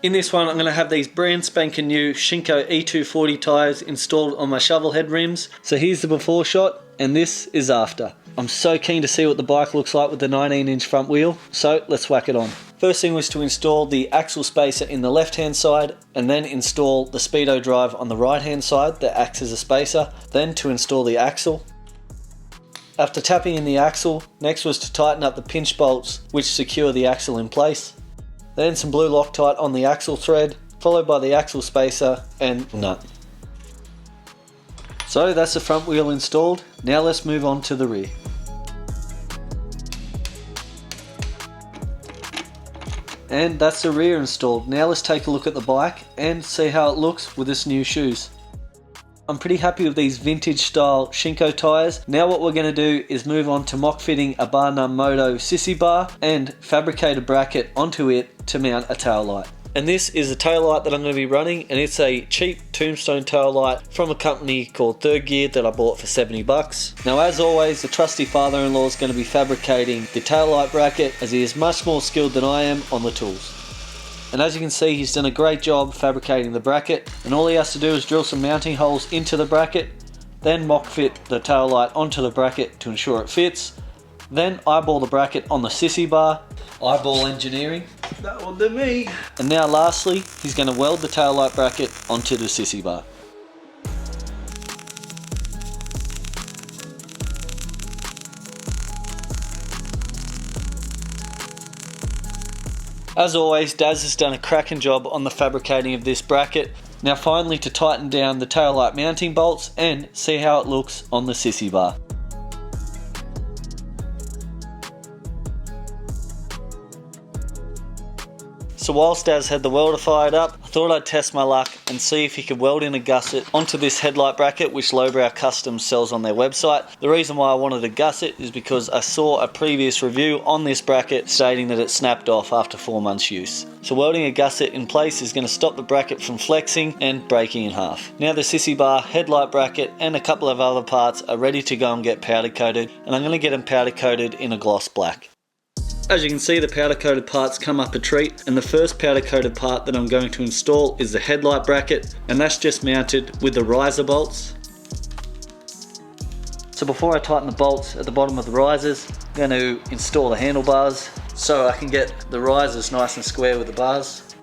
In this one I'm going to have these brand spanking new Shinko E240 tyres installed on my Shovelhead rims. So here's the before shot and this is after. I'm so keen to see what the bike looks like with the 19-inch front wheel, so let's whack it on. First thing was to install the axle spacer in the left hand side and then install the speedo drive on the right hand side that acts as a spacer, then to install the axle. After tapping in the axle, next was to tighten up the pinch bolts which secure the axle in place. Then some blue Loctite on the axle thread, followed by the axle spacer and nut. So that's the front wheel installed, now let's move on to the rear. And that's the rear installed. Now let's take a look at the bike and see how it looks with its new shoes. I'm pretty happy with these vintage style Shinko tyres. Now what we're going to do is move on to mock fitting a Bar None Moto sissy bar and fabricate a bracket onto it to mount a tail light. And this is a tail light that I'm going to be running, and it's a cheap Tombstone tail light from a company called Third Gear that I bought for 70 bucks. Now as always, the trusty father-in-law is going to be fabricating the tail light bracket as he is much more skilled than I am on the tools. And as you can see, he's done a great job fabricating the bracket, and all he has to do is drill some mounting holes into the bracket, then mock fit the tail light onto the bracket to ensure it fits, then eyeball the bracket on the sissy bar. Eyeball engineering. That one to me. And now lastly, he's going to weld the tail light bracket onto the sissy bar. As always, Daz has done a cracking job on the fabricating of this bracket. Now finally to tighten down the tail light mounting bolts and see how it looks on the sissy bar. So whilst Daz had the welder fired up, I thought I'd test my luck and see if he could weld in a gusset onto this headlight bracket which Lowbrow Customs sells on their website. The reason why I wanted a gusset is because I saw a previous review on this bracket stating that it snapped off after 4 months use. So welding a gusset in place is going to stop the bracket from flexing and breaking in half. Now the sissy bar, headlight bracket and a couple of other parts are ready to go and get powder coated, and I'm going to get them powder coated in a gloss black. As you can see, the powder coated parts come up a treat, and the first powder coated part that I'm going to install is the headlight bracket, and that's just mounted with the riser bolts. So before I tighten the bolts at the bottom of the risers, I'm going to install the handlebars so I can get the risers nice and square with the bars.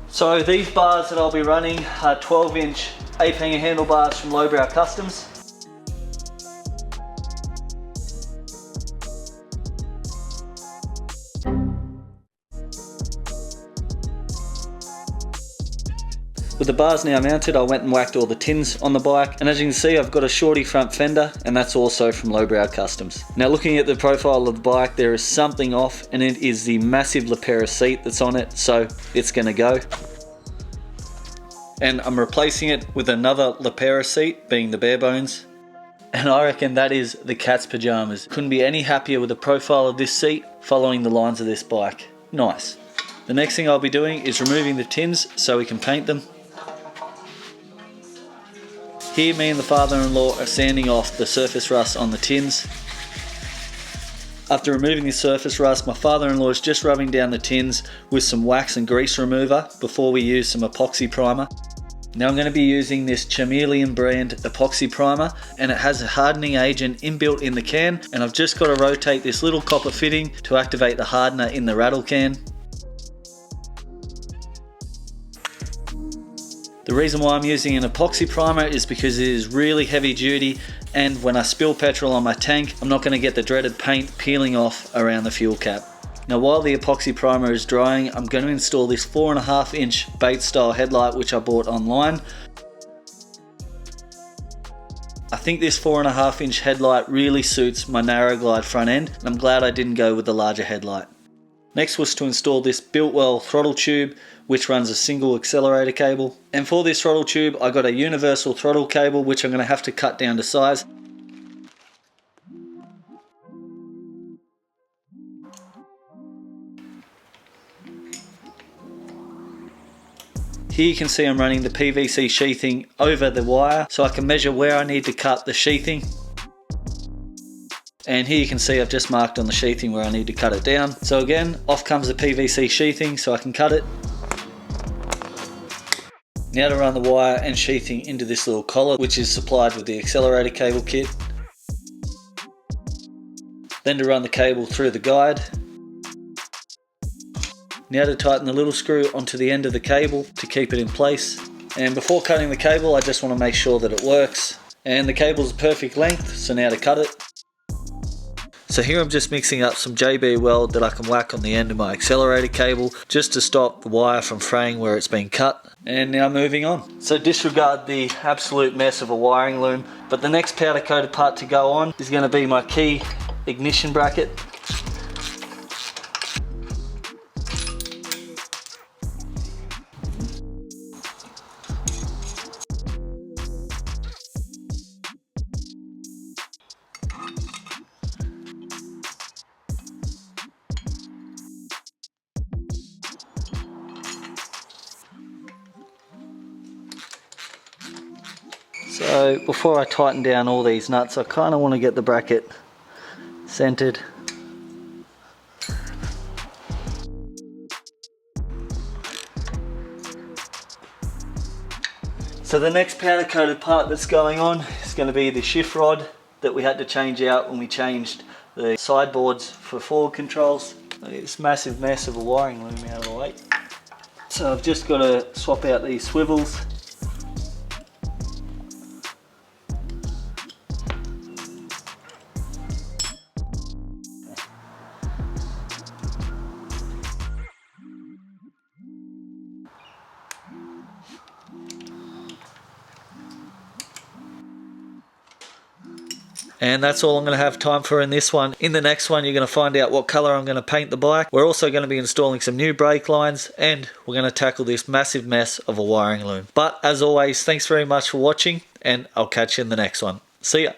So these bars that I'll be running are 12-inch 8-hanger handlebars from Lowbrow Customs. With the bars now mounted, I went and whacked all the tins on the bike, and as you can see I've got a shorty front fender, and that's also from Lowbrow Customs. Now looking at the profile of the bike, there is something off, and it is the massive Lepera seat that's on it, so it's going to go. And I'm replacing it with another Lepera seat, being the bare bones. And I reckon that is the cat's pajamas. Couldn't be any happier with the profile of this seat, following the lines of this bike. Nice. The next thing I'll be doing is removing the tins so we can paint them. Here me and the father-in-law are sanding off the surface rust on the tins. After removing the surface rust, my father-in-law is just rubbing down the tins with some wax and grease remover before we use some epoxy primer. Now I'm going to be using this Chameleon brand epoxy primer, and it has a hardening agent inbuilt in the can, and I've just got to rotate this little copper fitting to activate the hardener in the rattle can. The reason why I'm using an epoxy primer is because it is really heavy duty, and when I spill petrol on my tank, I'm not going to get the dreaded paint peeling off around the fuel cap. Now while the epoxy primer is drying, I'm going to install this 4.5-inch Bates style headlight which I bought online. I think this 4.5-inch headlight really suits my narrow glide front end, and I'm glad I didn't go with the larger headlight. Next was to install this Biltwell throttle tube which runs a single accelerator cable. And for this throttle tube I got a universal throttle cable which I'm going to have to cut down to size. Here you can see I'm running the PVC sheathing over the wire so I can measure where I need to cut the sheathing. And here you can see I've just marked on the sheathing where I need to cut it down. So again, off comes the PVC sheathing so I can cut it. Now to run the wire and sheathing into this little collar, which is supplied with the accelerator cable kit. Then to run the cable through the guide. Now to tighten the little screw onto the end of the cable to keep it in place. And before cutting the cable, I just want to make sure that it works. And the cable's perfect length, so now to cut it. So here I'm just mixing up some JB weld that I can whack on the end of my accelerator cable just to stop the wire from fraying where it's been cut. And now moving on. So disregard the absolute mess of a wiring loom, but the next powder coated part to go on is going to be my key ignition bracket. So before I tighten down all these nuts, I kind of want to get the bracket centered. So the next powder coated part that's going on is going to be the shift rod that we had to change out when we changed the sideboards for forward controls. This massive mess of a wiring loom out of the way. So I've just got to swap out these swivels. And that's all I'm going to have time for in this one. In the next one, you're going to find out what colour I'm going to paint the bike. We're also going to be installing some new brake lines, and we're going to tackle this massive mess of a wiring loom. But as always, thanks very much for watching, and I'll catch you in the next one. See ya.